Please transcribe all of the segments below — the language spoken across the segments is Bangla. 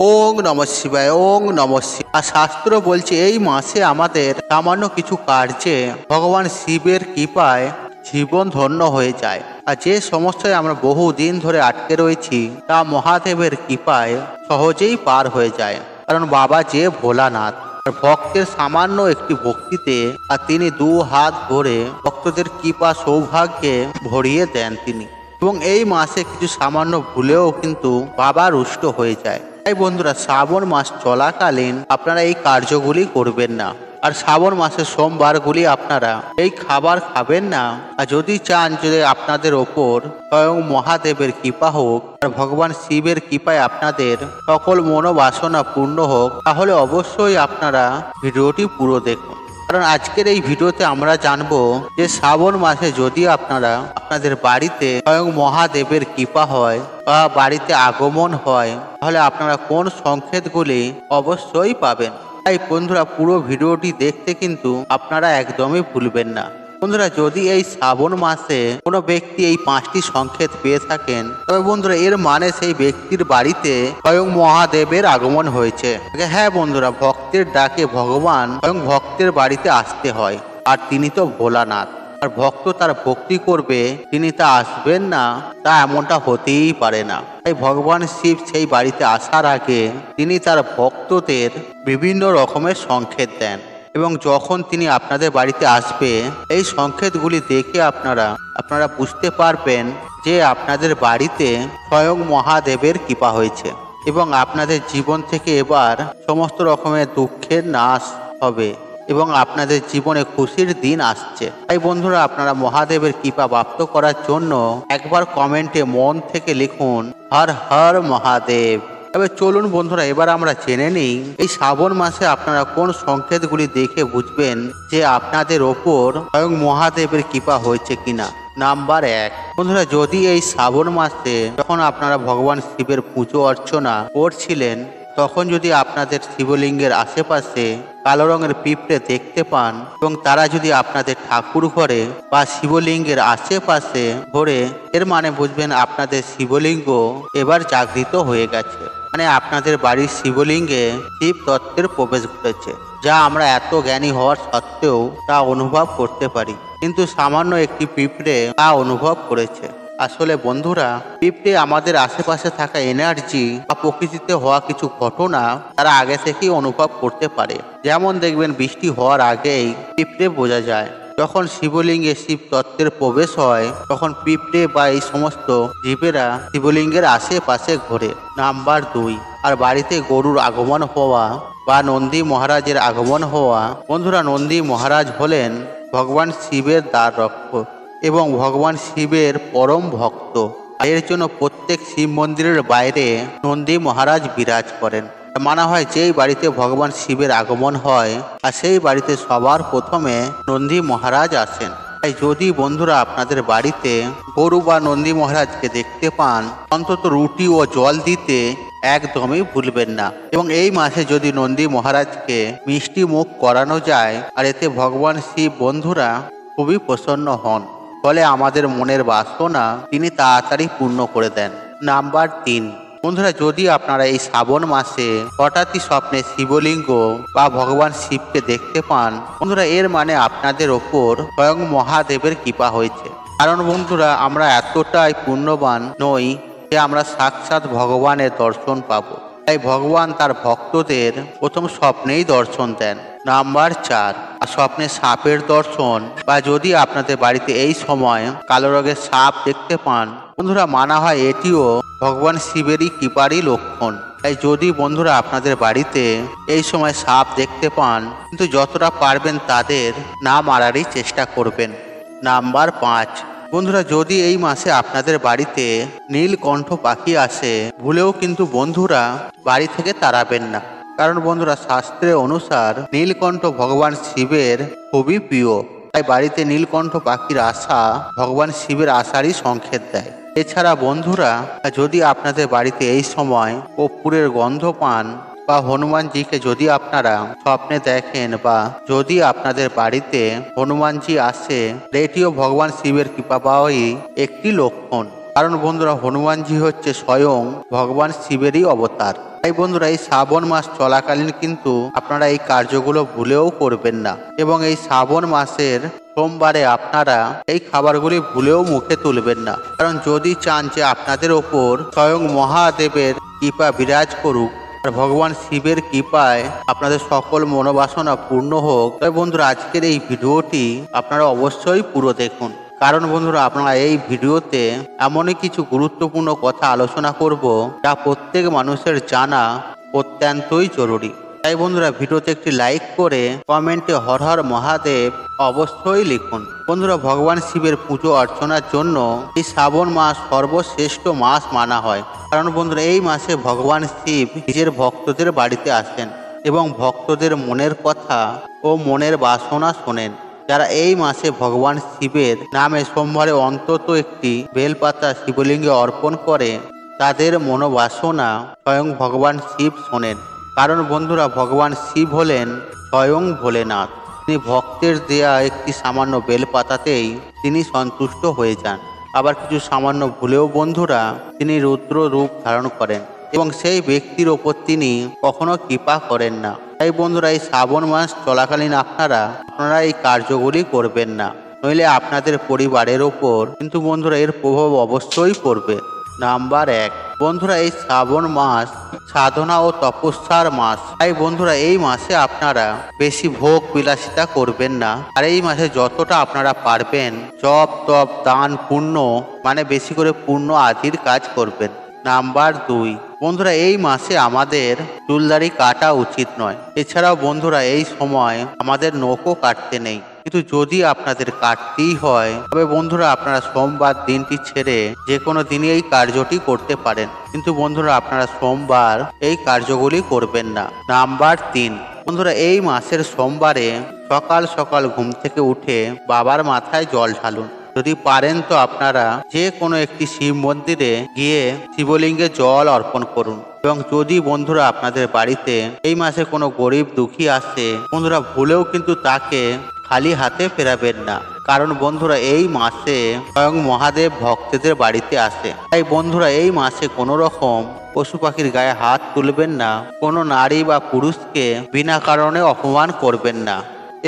ওং নমঃ শিবায়, ওং নমঃ শিবায়। আর শাস্ত্র বলছে এই মাসে আমাদের সামান্য কিছু কার্যে ভগবান শিবের কৃপায় জীবন ধন্য হয়ে যায়। আর যে সমস্যায় আমরা বহু দিন ধরে আটকে রয়েছি তা মহাদেবের কৃপায় সহজেই পার হয়ে যায়। কারণ বাবা যে ভোলানাথ, আর ভক্তের সামান্য একটি ভক্তিতে আর তিনি দু হাত ভরে ভক্তদের কৃপা সৌভাগ্যে ভরিয়ে দেন তিনি। এবং এই মাসে কিছু সামান্য ভুলেও কিন্তু বাবা রুষ্ট হয়ে যায়। তাই বন্ধুরা, শ্রাবণ মাস চলাকালীন আপনারা এই কার্যগুলি করবেন না। আর শ্রাবণ মাসের সোমবারগুলি আপনারা এই খাবার খাবেন না। আর যদি চান যে আপনাদের ওপর স্বয়ং মহাদেবের কৃপা হোক আর ভগবান শিবের কৃপায় আপনাদের সকল মনোবাসনা পূর্ণ হোক, তাহলে অবশ্যই আপনারা ভিডিওটি পুরো দেখুন। কারণ আজকের এই ভিডিওতে আমরা জানবো যে শ্রাবণ মাসে যদি আপনারা আপনাদের বাড়িতে স্বয়ং মহাদেবের কৃপা হয় বা বাড়িতে আগমন হয়, তাহলে আপনারা কোন সংকেতগুলি অবশ্যই পাবেন। তাই বন্ধুরা, পুরো ভিডিওটি দেখতে কিন্তু আপনারা একদমই ভুলবেন না। বন্ধুরা, যদি এই শ্রাবণ মাসে কোনো ব্যক্তি এই 5টি সংকেত পেয়ে থাকেন, তবে বন্ধুরা এর মানে সেই ব্যক্তির বাড়িতে স্বয়ং মহাদেবের আগমন হয়েছে। হ্যাঁ বন্ধুরা, ভক্তের ডাকে ভগবান স্বয়ং ভক্তের বাড়িতে আসতে হয়। আর তিনি তো ভোলানাথ, আর ভক্ত তার ভক্তি করবে, তিনি তা আসবেন না, তা এমনটা হতেই পারে না। তাই ভগবান শিব সেই বাড়িতে আসার আগে তিনি তার ভক্তদের বিভিন্ন রকমের সংকেত দেন। এবং যখন তিনি আপনাদের বাড়িতে আসবে, এই সংকেতগুলি দেখে আপনারা বুঝতে পারবেন যে আপনাদের বাড়িতে স্বয়ং মহাদেবের কৃপা হয়েছে এবং আপনাদের জীবন থেকে এবার সমস্ত রকমের দুঃখের নাশ হবে এবং আপনাদের জীবনে খুশির দিন আসছে। তাই বন্ধুরা, আপনারা মহাদেবের কৃপা প্রাপ্ত করার জন্য একবার কমেন্টে মন থেকে লিখুন হর হর মহাদেব। তবে চলুন বন্ধুরা, এবার আমরা জেনে নিই এই শ্রাবণ মাসে আপনারা কোন সংকেতগুলি দেখে বুঝবেন যে আপনাদের ওপর স্বয়ং মহাদেবের কৃপা হয়েছে কিনা। নাম্বার 1, বন্ধুরা, যদি এই শ্রাবণ মাসে যখন আপনারা ভগবান শিবের পুজো অর্চনা করছিলেন, তখন যদি আপনাদের শিবলিঙ্গের আশেপাশে কালো রঙের পিঁপড়ে দেখতে পান এবং তারা যদি আপনাদের ঠাকুর ঘরে বা শিবলিঙ্গের আশেপাশে ঘোরে, এর মানে বুঝবেন আপনাদের শিবলিঙ্গ এবার জাগৃত হয়ে গেছে। মানে আপনাদের বাড়ির শিবলিঙ্গে শিব তত্ত্বের প্রবেশ ঘটেছে, যা আমরা এত জ্ঞানী হওয়ার সত্ত্বেও তা অনুভব করতে পারি। কিন্তু সামান্য একটি পিঁপড়ে তা অনুভব করেছে। আসলে বন্ধুরা, পিঁপড়ে আমাদের আশেপাশে থাকা এনার্জি বা প্রকৃতিতে হওয়া কিছু ঘটনা তারা আগে থেকেই অনুভব করতে পারে। যেমন দেখবেন, বৃষ্টি হওয়ার আগেই পিঁপড়ে বোঝা যায়। যখন শিবলিঙ্গে শিব তত্ত্বের প্রবেশ হয়, তখন পিঁপড়ে বা এই সমস্ত জীবেরা শিবলিঙ্গের আশেপাশে ঘোরে। নাম্বার 2, আর বাড়িতে গরুর আগমন হওয়া বা নন্দী মহারাজের আগমন হওয়া। বন্ধুরা, নন্দী মহারাজ হলেন ভগবান শিবের দ্বার রক্ষক এবং ভগবান শিবের পরম ভক্ত। এর জন্য প্রত্যেক শিব মন্দিরের বাইরে নন্দী মহারাজ বিরাজ করেন। মানা হয় যেই বাড়িতে ভগবান শিবের আগমন হয় আর সেই বাড়িতে সবার প্রথমে নন্দী মহারাজ আসেন। তাই যদি বন্ধুরা আপনাদের বাড়িতে গরু বা নন্দী মহারাজকে দেখতে পান, অন্তত রুটি ও জল দিতে একদমই ভুলবেন না। এবং এই মাসে যদি নন্দী মহারাজকে মিষ্টি মুখ করানো যায়, আর এতে ভগবান শিব বন্ধুরা খুবই প্রসন্ন হন। ফলে আমাদের মনের বাসনা তিনি তাড়াতাড়ি পূর্ণ করে দেন। নাম্বার 3, বন্ধুরা, যদি আপনারা এই শ্রাবণ মাসে হঠাৎই স্বপ্নে শিবলিঙ্গ বা ভগবান শিবকে দেখতে পান, বন্ধুরা এর মানে আপনাদের ওপর স্বয়ং মহাদেবের কৃপা হয়েছে। কারণ বন্ধুরা, আমরা এতটাই পুণ্যবান নই যে আমরা সাক্ষাৎ ভগবানের দর্শন পাবো। তাই ভগবান তার ভক্তদের প্রথম স্বপ্নেই দর্শন দেন। নাম্বার 4, স্বপ্নে সাপের দর্শন বা যদি আপনাদের বাড়িতে এই সময় কালো রঙের সাপ দেখতে পান, বন্ধুরা মানা হয় এটিও ভগবান শিবেরই কৃপারই লক্ষণ। তাই যদি বন্ধুরা আপনাদের বাড়িতে এই সময় সাপ দেখতে পান, কিন্তু যতটা পারবেন তাদের না মারারই চেষ্টা করবেন। নাম্বার 5, বন্ধুরা, যদি এই মাসে আপনাদের বাড়িতে নীলকণ্ঠ পাখি আসে, ভুলেও কিন্তু বন্ধুরা বাড়ি থেকে তাড়াবেন না। কারণ বন্ধুরা, শাস্ত্রের অনুসার নীলকণ্ঠ ভগবান শিবের খুবই প্রিয়। তাই বাড়িতে নীলকণ্ঠ পাখির আসা ভগবান শিবের আসারই সংকেত দেয়। এছাড়া বন্ধুরা, যদি আপনাদের বাড়িতে এই সময় কর্পূরের গন্ধ পান বা হনুমানজিকে যদি আপনারা স্বপ্নে দেখেন বা যদি আপনাদের বাড়িতে হনুমানজি আসে, এটিও ভগবান শিবের কৃপা পাওয়াই একটি লক্ষণ। কারণ বন্ধুরা, হনুমানজি হচ্ছে স্বয়ং ভগবান শিবেরই অবতার। তাই বন্ধুরা এই শ্রাবণ মাস চলাকালীন কিন্তু আপনারা এই কার্যগুলো ভুলেও করবেন না, এবং এই শ্রাবণ মাসের সোমবারে আপনারা এই খাবারগুলি ভুলেও মুখে তুলবেন না। কারণ যদি চান যে আপনাদের ওপর স্বয়ং মহাদেবের কৃপা বিরাজ করুক আর ভগবান শিবের কৃপায় আপনাদের সকল মনোবাসনা পূর্ণ হোক, তবে বন্ধুরা আজকের এই ভিডিওটি আপনারা অবশ্যই পুরো দেখুন। কারণ বন্ধুরা আপনারা এই ভিডিওতে এমনই কিছু গুরুত্বপূর্ণ কথা আলোচনা করব যা প্রত্যেক মানুষের জানা অত্যন্তই জরুরি। তাই বন্ধুরা ভিডিওতে একটি লাইক করে কমেন্টে হর হর মহাদেব অবশ্যই লিখুন। বন্ধুরা ভগবান শিবের পুজো অর্চনার জন্য এই শ্রাবণ মাস সর্বশ্রেষ্ঠ মাস মানা হয়। কারণ বন্ধুরা এই মাসে ভগবান শিব নিজের ভক্তদের বাড়িতে আসেন এবং ভক্তদের মনের কথা ও মনের বাসনা শোনেন। যারা এই মাসে ভগবান শিবের নামে সোমবারে অন্তত একটি বেলপাতা শিবলিঙ্গে অর্পণ করে তাদের মনোবাসনা স্বয়ং ভগবান শিব শোনেন। কারণ বন্ধুরা ভগবান শিব হলেন স্বয়ং ভোলেনাথ। তিনি ভক্তের দেয়া একটি সামান্য বেলপাতাতেই তিনি সন্তুষ্ট হয়ে যান। আবার কিছু সামান্য ভুলেও বন্ধুরা তিনি রুদ্র রূপ ধারণ করেন এবং সেই ব্যক্তির ওপর তিনি কখনো কৃপা করেন না। তাই বন্ধুরা এই শ্রাবণ মাস চলাকালীন আপনারা এই কার্যগুলি করবেন না, নইলে আপনাদের পরিবারের ওপর কিন্তু বন্ধুরা এর প্রভাব অবশ্যই পড়বে। নাম্বার 1, বন্ধুরা এই শ্রাবণ মাস সাধনা ও তপস্যার মাস। তাই বন্ধুরা এই মাসে আপনারা বেশি ভোগ বিলাসিতা করবেন না, আর এই মাসে যতটা আপনারা পারবেন জপ তপ দান পুণ্য মানে বেশি করে পুণ্য আদির কাজ করবেন। নাম্বার 2, বন্ধুরা এই মাসে আমাদের চুলদাড়ি কাটা উচিত নয়। এছাড়াও বন্ধুরা এই সময় আমাদের নখও কাটতে নেই, কিন্তু যদি আপনাদের কাটতেই হয় তবে বন্ধুরা আপনারা সোমবার দিনটি ছেড়ে যে কোনো দিনই এই কার্যটি করতে পারেন, কিন্তু বন্ধুরা আপনারা সোমবার এই কার্যগুলি করবেন না। নাম্বার 3, বন্ধুরা এই মাসের সোমবারে সকাল সকাল ঘুম থেকে উঠে বাবার মাথায় জল ঢালুন। যদি পারেন তো আপনারা যে কোনো একটি শিব মন্দিরে গিয়ে শিবলিঙ্গে জল অর্পণ করুন। এবং যদি বন্ধুরা আপনাদের বাড়িতে এই মাসে কোনো গরিব দুঃখী আসে, বন্ধুরা ভুলেও কিন্তু তাকে খালি হাতে ফেরাবেন না। কারণ বন্ধুরা এই মাসে স্বয়ং মহাদেব ভক্তদের বাড়িতে আসে। তাই বন্ধুরা এই মাসে কোনো রকম পশু পাখির গায়ে হাত তুলবেন না, কোনো নারী বা পুরুষকে বিনা কারণে অপমান করবেন না,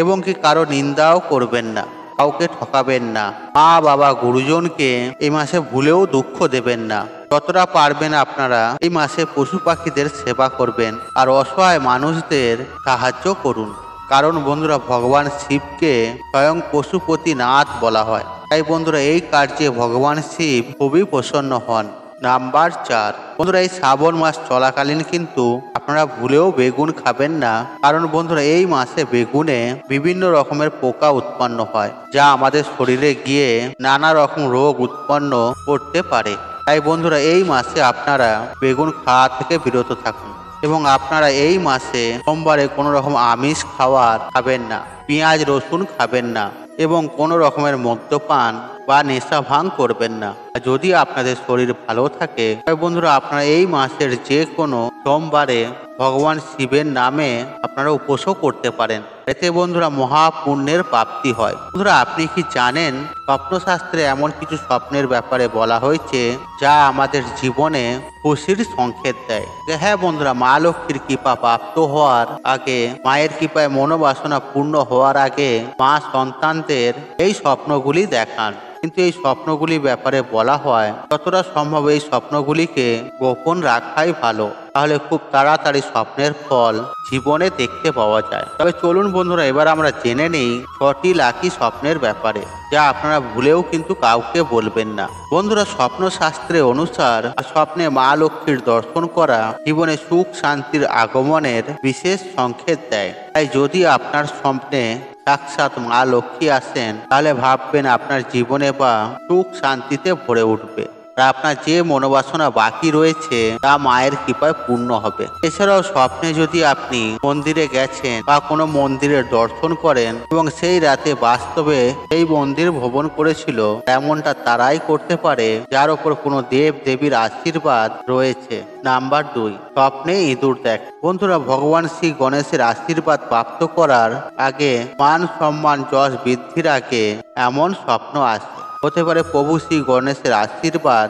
এবং কি কারো নিন্দাও করবেন না, কাউকে ঠকাবেন না। মা বাবা গুরুজনকে এই মাসে ভুলেও দুঃখ দেবেন না। যতটা পারবেন আপনারা এই মাসে পশু পাখিদের সেবা করবেন আর অসহায় মানুষদের সাহায্য করুন। কারণ বন্ধুরা ভগবান শিবকে স্বয়ং পশুপতিনাথ বলা হয়। তাই বন্ধুরা এই কার্যে ভগবান শিব খুবই প্রসন্ন হন। নাম্বার 4, বন্ধুরা এই শ্রাবণ মাস চলাকালীন কিন্তু আপনারা ভুলেও বেগুন খাবেন না। কারণ বন্ধুরা এই মাসে বেগুনে বিভিন্ন রকমের পোকা উৎপন্ন হয়, যা আমাদের শরীরে গিয়ে নানা রকম রোগ উৎপন্ন করতে পারে। তাই বন্ধুরা এই মাসে আপনারা বেগুন খাওয়া থেকে বিরত থাকুন, এবং আপনারা এই মাসে সোমবারে কোনো রকম আমিষ খাবেন না, পেঁয়াজ রসুন খাবেন না, এবং কোনো রকমের মদ্যপান বা নেশা ভাঙ করবেন না। যদি আপনাদের শরীর ভালো থাকে তবে বন্ধুরা আপনারা এই মাসের যে কোনো সোমবারে ভগবান শিবের নামে আপনারা উপোসও করতে পারেন। এতে বন্ধুরা মহাপুণ্যের প্রাপ্তি হয়। বন্ধুরা আপনি কি জানেন স্বপ্নশাস্ত্রে এমন কিছু স্বপ্নের ব্যাপারে বলা হয়েছে যা আমাদের জীবনে খুশির সংকেত দেয়। হ্যাঁ বন্ধুরা, মা লক্ষ্মীর কৃপা প্রাপ্ত হওয়ার আগে, মায়ের কৃপায় মনোবাসনা পূর্ণ হওয়ার আগে মা সন্তানদের এই স্বপ্নগুলি দেখান। কিন্তু এই স্বপ্নগুলি ব্যাপারে বলা হয় যতটা সম্ভব এই স্বপ্নগুলিকে গোপন রাখাই ভালো, তাহলে খুব তাড়াতাড়ি স্বপ্নের ফল জীবনে দেখতে পাওয়া যায়। তবে চলুন বন্ধুরা এবার আমরা জেনে নেই 6টি লাকি স্বপ্নের ব্যাপারে, যা আপনারা ভুলেও কিন্তু কাউকে বলবেন না। বন্ধুরা স্বপ্ন শাস্ত্রে অনুসার স্বপ্নে মা লক্ষ্মীর দর্শন করা জীবনে সুখ শান্তির আগমনের বিশেষ সংকেত দেয়। তাই যদি আপনার স্বপ্নে সাক্ষাৎ মা লক্ষ্মী আসেন তাহলে ভাববেন আপনার জীবনে বা সুখ শান্তিতে ভরে উঠবে, আর আপনার যে মনোবাসনা বাকি রয়েছে তা মায়ের কৃপায় পূর্ণ হবে। এছাড়াও স্বপ্নে যদি আপনি মন্দিরে গেছেন বা কোনো মন্দিরের দর্শন করেন এবং সেই রাতে বাস্তবে সেই মন্দির ভ্রমণ করেছিল, এমনটা তারাই করতে পারে যার ওপর কোনো দেব দেবীর আশীর্বাদ রয়েছে। নাম্বার 2, স্বপ্নে ইঁদুর দেখ। বন্ধুরা ভগবান শ্রী গণেশের আশীর্বাদ প্রাপ্ত করার আগে, মান সম্মান যশ বৃদ্ধির আগে এমন স্বপ্ন আসে। হতে পারে প্রভু শ্রী গণেশের আশীর্বাদ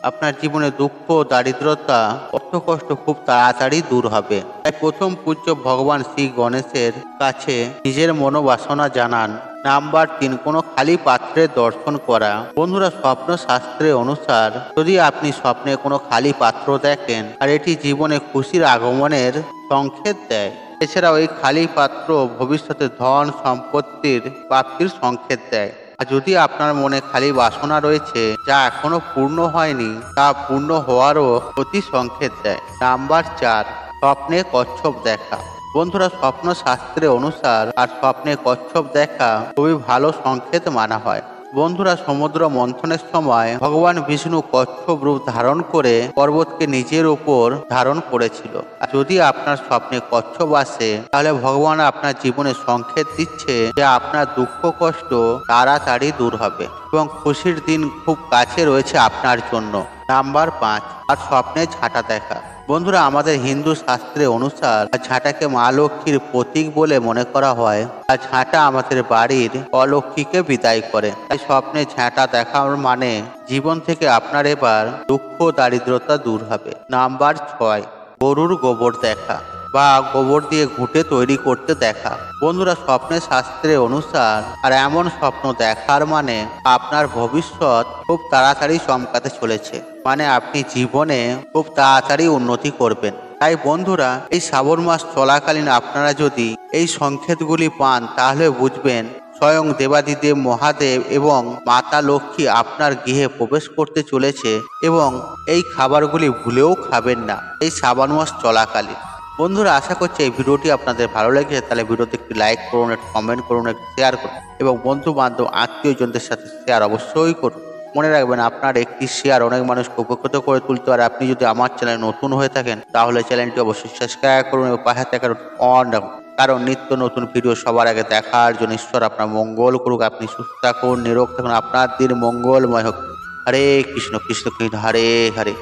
আপনার জীবনে দুঃখ, দারিদ্রতা, কষ্ট খুব তাড়াতাড়ি দূর হবে। তাই প্রথম পূজ্য ভগবান শ্রী গণেশের কাছে নিজের মনোবাসনা জানান। নাম্বার 3, কোনো খালি পাত্রের দর্শন করা। বন্ধুরা, স্বপ্ন শাস্ত্রে অনুসার যদি আপনি স্বপ্নে কোনো খালি পাত্র দেখেন আর এটি জীবনে খুশির আগমনের সংকেত দেয়। এছাড়াও এই খালি পাত্র ভবিষ্যতে ধন সম্পত্তির প্রাপ্তির সংকেত দেয়। আর যদি আপনার মনে খালি বাসনা রয়েছে যা এখনো পূর্ণ হয়নি, তা পূর্ণ হওয়ারও প্রতি সংকেত দেয়। নাম্বার 4, স্বপ্নে কচ্ছপ দেখা। বন্ধুরা, স্বপ্ন শাস্ত্রে অনুসার আর স্বপ্নে কচ্ছপ দেখা খুবই ভালো সংকেত মানা হয়। বন্ধুরা, সমুদ্র মন্থনের সময় ভগবান বিষ্ণু কচ্ছপ রূপ ধারণ করে পর্বতকে নিজের উপর ধারণ করেছিল। আর যদি আপনার স্বপ্নে কচ্ছপ আসে, তাহলে ভগবান আপনার জীবনে সংকেত দিচ্ছে যে আপনার দুঃখ কষ্ট তাড়াতাড়ি দূর হবে এবং খুশির দিন খুব কাছে রয়েছে আপনার জন্য। নাম্বার 5, আর স্বপ্নে ঝাঁটা দেখা। বন্ধুরা, আমাদের হিন্দু শাস্ত্রে অনুসার ঝাঁটাকে মা লক্ষ্মীর প্রতীক বলে মনে করা হয়। আর ঝাঁটা আমাদের বাড়ির অলক্ষ্মীকে বিদায় করে। তাই স্বপ্নে ঝাঁটা দেখার মানে জীবন থেকে আপনার এবার দুঃখ দারিদ্রতা দূর হবে। নাম্বার 6, গরুর গোবর দেখা বা গোবর দিয়ে ঘুঁটে তৈরি করতে দেখা। বন্ধুরা, স্বপ্নের শাস্ত্রে অনুসার আর এমন স্বপ্ন দেখার মানে আপনার ভবিষ্যৎ খুব তাড়াতাড়ি চমকাতে চলেছে, মানে আপনি জীবনে খুব তাড়াতাড়ি উন্নতি করবেন। তাই বন্ধুরা, এই শ্রাবণ মাস চলাকালীন আপনারা যদি এই সংকেতগুলি পান, তাহলে বুঝবেন স্বয়ং দেবাদিদেব মহাদেব এবং মাতা লক্ষ্মী আপনার গৃহে প্রবেশ করতে চলেছে এবং এই খাবারগুলি ভুলেও খাবেন না এই শ্রাবণ মাস চলাকালীন। বন্ধুরা, আশা করছি এই ভিডিওটি আপনাদের ভালো লেগেছে। তাহলে ভিডিওতে একটি লাইক করুন, একটি কমেন্ট করুন, একটি শেয়ার করুন এবং বন্ধু বান্ধব আত্মীয়জনদের সাথে শেয়ার অবশ্যই করুন। মনে রাখবেন, আপনার একটি শেয়ার অনেক মানুষকে উপকৃত করে তুলতে পারে। আপনি যদি আমার চ্যানেলে নতুন হয়ে থাকেন, তাহলে চ্যানেলটি অবশ্যই সাবস্ক্রাইব করুন এবং পাশে থাকা অন রাখুন, কারণ নিত্য নতুন ভিডিও সবার আগে দেখার জন্য। ঈশ্বর আপনার মঙ্গল করুক। আপনি সুস্থ থাকুন, নিরোগ থাকুন, আপনার দিন মঙ্গলময় হোক। হরে কৃষ্ণ কৃষ্ণ কৃষ্ণ হরে হরে।